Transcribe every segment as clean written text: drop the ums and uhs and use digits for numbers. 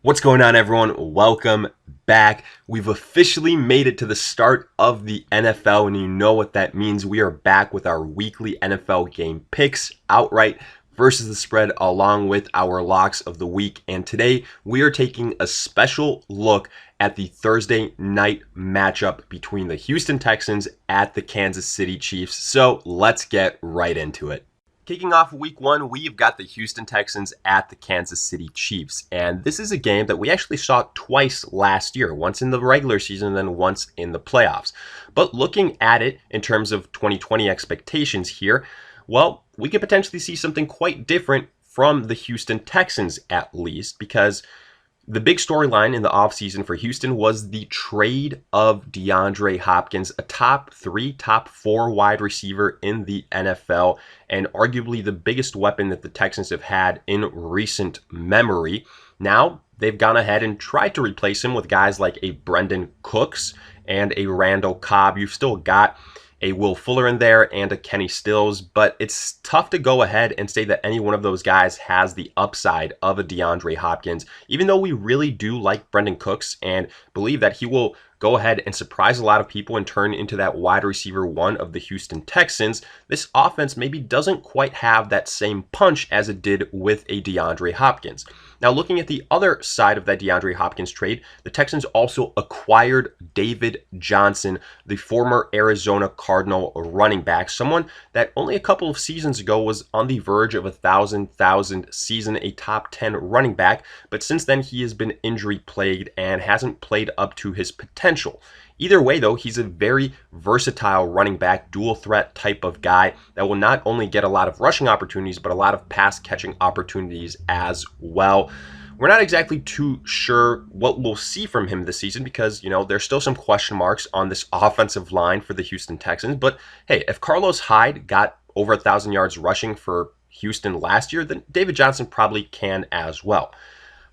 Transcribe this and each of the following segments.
What's going on, everyone? Welcome back. We've officially made it to the start of the NFL, and you know what that means. We are back with our weekly NFL game picks, outright versus the spread, along with our locks of the week. And today we are taking a special look at the Thursday night matchup between the Houston Texans at the Kansas City Chiefs. So let's get right into it. Kicking off week one, we've got the Houston Texans at the Kansas City Chiefs. And this is a game that we actually saw twice last year, once in the regular season and then once in the playoffs. But looking at it in terms of 2020 expectations here, well, we could potentially see something quite different from the Houston Texans at least, because the big storyline in the offseason for Houston was the trade of Deandre Hopkins, a top 3, top 4 wide receiver in the NFL, and arguably the biggest weapon that the Texans have had in recent memory. Now, they've gone ahead and tried to replace him with guys like a Brendan Cooks and a Randall Cobb. You've still got a Will Fuller in there and a Kenny Stills, but it's tough to go ahead and say that any one of those guys has the upside of a DeAndre Hopkins, even though we really do like Brendan Cooks and believe that he will go ahead and surprise a lot of people and turn into that wide receiver one of the Houston Texans. This offense maybe doesn't quite have that same punch as it did with a DeAndre Hopkins. Now, looking at the other side of that DeAndre Hopkins trade, the Texans also acquired David Johnson, the former Arizona Cardinal running back, someone that only a couple of seasons ago was on the verge of a 1,000 season, a top 10 running back, but since then he has been injury plagued and hasn't played up to his potential. Either way, though, he's a very versatile running back, dual threat type of guy that will not only get a lot of rushing opportunities, but a lot of pass catching opportunities as well. We're not exactly too sure what we'll see from him this season because, there's still some question marks on this offensive line for the Houston Texans. But hey, if Carlos Hyde got over 1,000 yards rushing for Houston last year, then David Johnson probably can as well.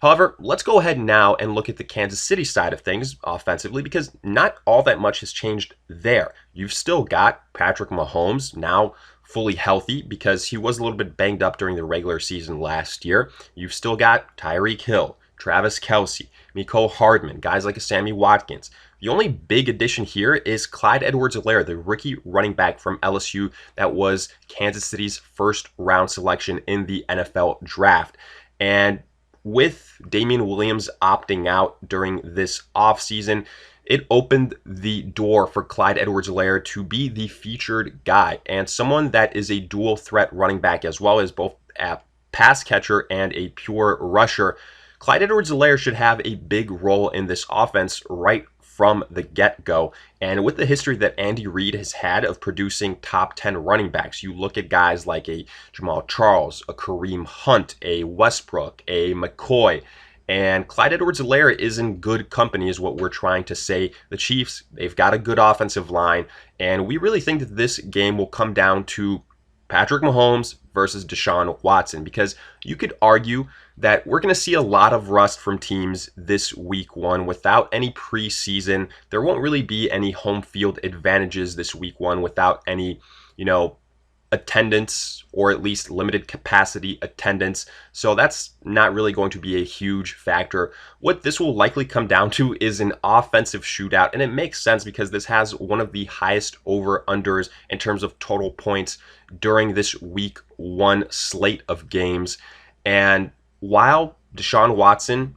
However, let's go ahead now and look at the Kansas City side of things offensively because not all that much has changed there. You've still got Patrick Mahomes, now fully healthy because he was a little bit banged up during the regular season last year. You've still got Tyreek Hill, Travis Kelce, Mecole Hardman, guys like a Sammy Watkins. The only big addition here is Clyde Edwards-Helaire, the rookie running back from LSU that was Kansas City's first round selection in the NFL draft. And with Damian Williams opting out during this offseason, it opened the door for Clyde Edwards-Helaire to be the featured guy and someone that is a dual threat running back as well as both a pass catcher and a pure rusher. Clyde Edwards-Helaire should have a big role in this offense right from the get-go. And with the history that Andy Reid has had of producing top 10 running backs, you look at guys like a Jamal Charles, a Kareem Hunt, a Westbrook, a McCoy, and Clyde Edwards-Helaire is in good company is what we're trying to say. The Chiefs, they've got a good offensive line, and we really think that this game will come down to Patrick Mahomes versus Deshaun Watson, because you could argue that we're going to see a lot of rust from teams this week one without any preseason. There won't really be any home field advantages this week one without any, attendance or at least limited capacity attendance. So that's not really going to be a huge factor. What this will likely come down to is an offensive shootout, and it makes sense because this has one of the highest over-unders in terms of total points during this week one slate of games. And while Deshaun Watson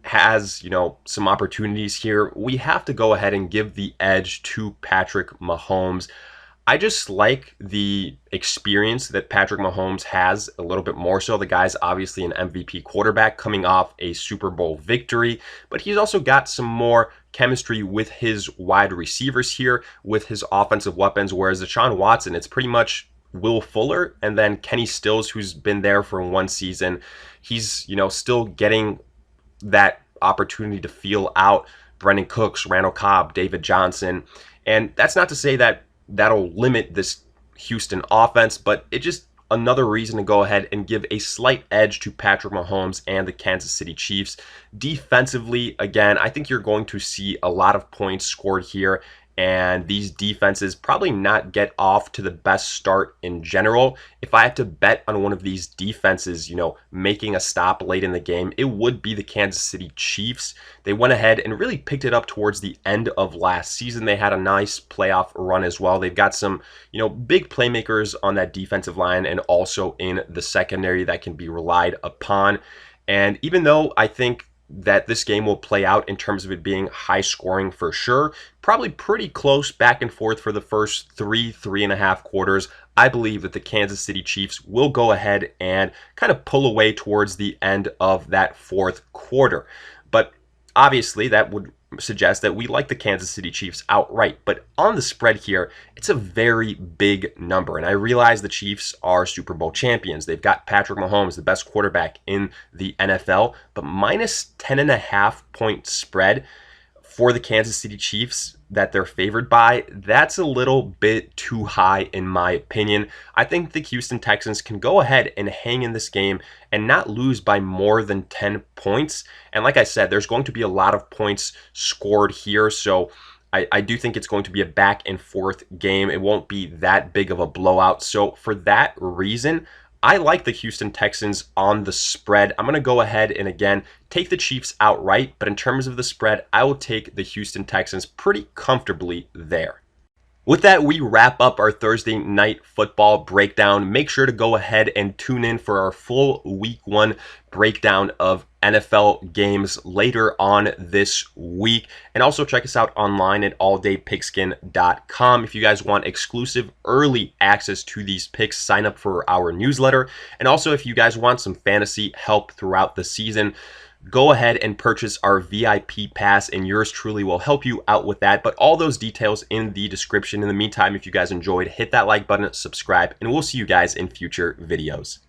has, some opportunities here, we have to go ahead and give the edge to Patrick Mahomes. I just like the experience that Patrick Mahomes has a little bit more so. The guy's obviously an MVP quarterback coming off a Super Bowl victory, but he's also got some more chemistry with his wide receivers here, with his offensive weapons, whereas Deshaun Watson, it's pretty much Will Fuller and then Kenny Stills, who's been there for one season. He's, still getting that opportunity to feel out Brendan Cooks, Randall Cobb, David Johnson. And that's not to say that that'll limit this Houston offense, but it just another reason to go ahead and give a slight edge to Patrick Mahomes and the Kansas City Chiefs. Defensively, again, I think you're going to see a lot of points scored here, and these defenses probably not get off to the best start in general. If I had to bet on one of these defenses, making a stop late in the game, it would be the Kansas City Chiefs. They went ahead and really picked it up towards the end of last season. They had a nice playoff run as well. They've got some, big playmakers on that defensive line and also in the secondary that can be relied upon. And even though I think that this game will play out in terms of it being high scoring for sure, probably pretty close back and forth for the first 3.5 quarters, I believe that the Kansas City Chiefs will go ahead and kind of pull away towards the end of that fourth quarter. But obviously that would suggest that we like the Kansas City Chiefs outright. But on the spread here, it's a very big number. And I realize the Chiefs are Super Bowl champions. They've got Patrick Mahomes, the best quarterback in the NFL. But minus 10.5 point spread for the Kansas City Chiefs that they're favored by, that's a little bit too high in my opinion. I think the Houston Texans can go ahead and hang in this game and not lose by more than 10 points. And like I said, there's going to be a lot of points scored here, so I do think it's going to be a back and forth game. It won't be that big of a blowout. So for that reason, I like the Houston Texans on the spread. I'm going to go ahead and, again, take the Chiefs outright. But in terms of the spread, I will take the Houston Texans pretty comfortably there. With that, we wrap up our Thursday night football breakdown. Make sure to go ahead and tune in for our full Week 1 breakdown of NFL games later on this week. And also check us out online at alldaypigskin.com. If you guys want exclusive early access to these picks, sign up for our newsletter. And also if you guys want some fantasy help throughout the season, go ahead and purchase our VIP pass, and yours truly will help you out with that. But all those details in the description. In the meantime, if you guys enjoyed, hit that like button, subscribe, and we'll see you guys in future videos.